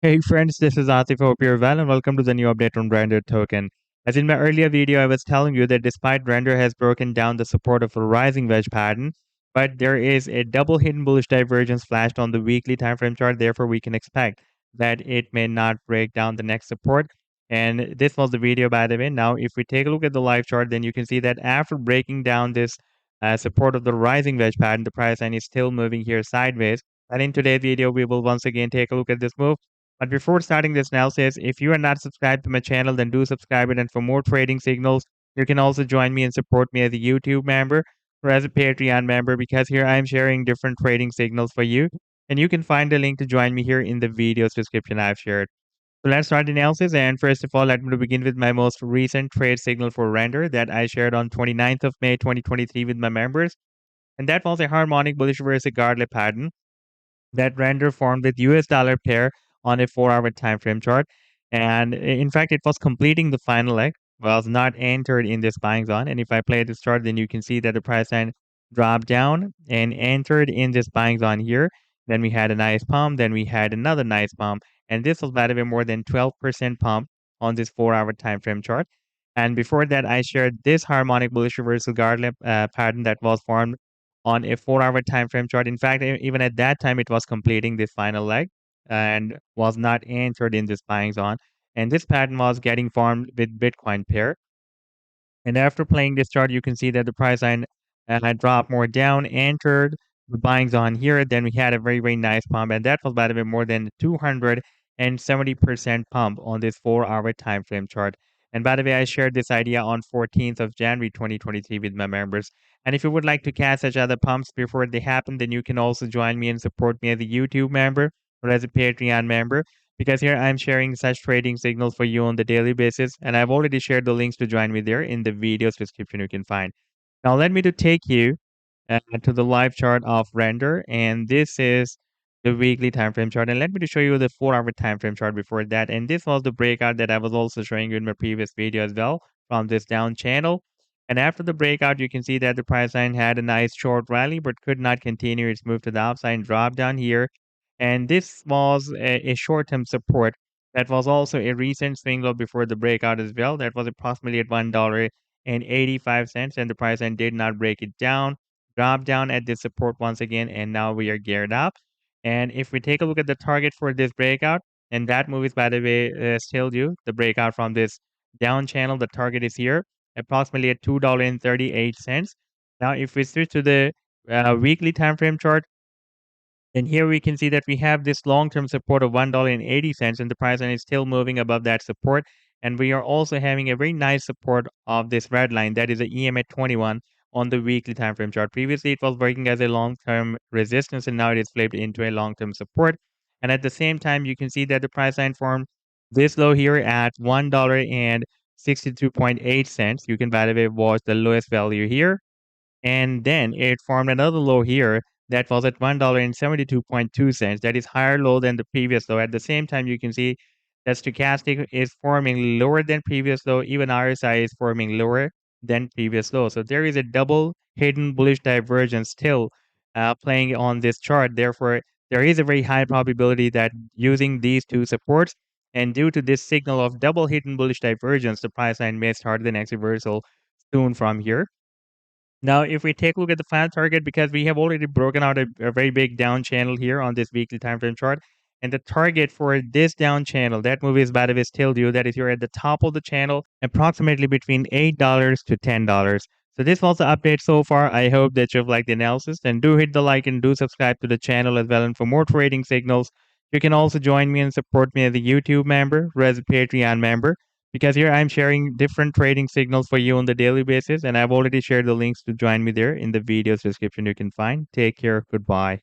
Hey friends, this is Atif. Hope you're well and welcome to the new update on Render token. As in my earlier video, I was telling you that despite Render has broken down the support of a rising wedge pattern, but there is a double hidden bullish divergence flashed on the weekly time frame chart. Therefore, we can expect that it may not break down the next support. And this was the video, by the way. Now, if we take a look at the live chart, then you can see that after breaking down this support of the rising wedge pattern, the price line is still moving here sideways. And in today's video, we will once again take a look at this move. But before starting this analysis, if you are not subscribed to my channel, then do subscribe it. And for more trading signals, you can also join me and support me as a YouTube member or as a Patreon member because here I'm sharing different trading signals for you. And you can find the link to join me here in the video's description I've shared. So let's start the analysis. And first of all, let me begin with my most recent trade signal for render that I shared on 29th of May 2023 with my members. And that was a harmonic bullish reverse Gartley pattern that render formed with US dollar pair on a 4-hour time frame chart. And in fact, it was completing the final leg, was not entered in this buying zone. And if I play this chart, then you can see that the price line dropped down and entered in this buying zone here. Then we had a nice pump, then we had another nice pump. And this was by the way more than 12% pump on this 4-hour time frame chart. And before that, I shared this harmonic bullish reversal guard pattern that was formed on a 4-hour time frame chart. In fact, even at that time, it was completing this final leg and was not entered in this buying zone. And this pattern was getting formed with Bitcoin pair. And after playing this chart, you can see that the price line dropped more down, entered the buying zone here. Then we had a very, very nice pump. And that was, by the way, more than 270% pump on this 4-hour time frame chart. And by the way, I shared this idea on 14th of January 2023 with my members. And if you would like to catch such other pumps before they happen, then you can also join me and support me as a YouTube member or as a Patreon member because here I'm sharing such trading signals for you on the daily basis, and I've already shared the links to join me there in the video's description you can find. Now let me to take you to the live chart of render, and this is the weekly time frame chart. And let me to show you the 4-hour time frame chart before that. And this was the breakout that I was also showing you in my previous video as well from this down channel. And after the breakout, you can see that the price line had a nice short rally, but could not continue its move to the upside and drop down here. And this was a short-term support that was also a recent swing low before the breakout as well. That was approximately at $1.85, and the price line did not break it down, dropped down at this support once again, and now we are geared up. And if we take a look at the target for this breakout, and that move is, by the way, still due, the breakout from this down channel, the target is here, approximately at $2.38. Now, if we switch to the weekly time frame chart, and here we can see that we have this long-term support of $1.80 and the price line is still moving above that support. And we are also having a very nice support of this red line that is a EM at 21 on the weekly time frame chart. Previously, it was working as a long-term resistance and now it is flipped into a long-term support. And at the same time, you can see that the price line formed this low here at $1.62.8. You can, by the way, watch the lowest value here and then it formed another low here that was at $1.72.2. That is higher low than the previous low. At the same time, you can see that stochastic is forming lower than previous low. Even RSI is forming lower than previous low. So there is a double hidden bullish divergence still playing on this chart. Therefore, there is a very high probability that using these two supports and due to this signal of double hidden bullish divergence, the price line may start the next reversal soon from here. Now, if we take a look at the final target, because we have already broken out a very big down channel here on this weekly time frame chart, and the target for this down channel, that move is, by the way, still due. That is, you're at the top of the channel, approximately between $8 to $10. So this was the update so far. I hope that you've liked the analysis. And do hit the like and do subscribe to the channel as well. And for more trading signals, you can also join me and support me as a YouTube member or as a Patreon member because here I'm sharing different trading signals for you on the daily basis, and I've already shared the links to join me there in the video's description you can find. Take care. Goodbye.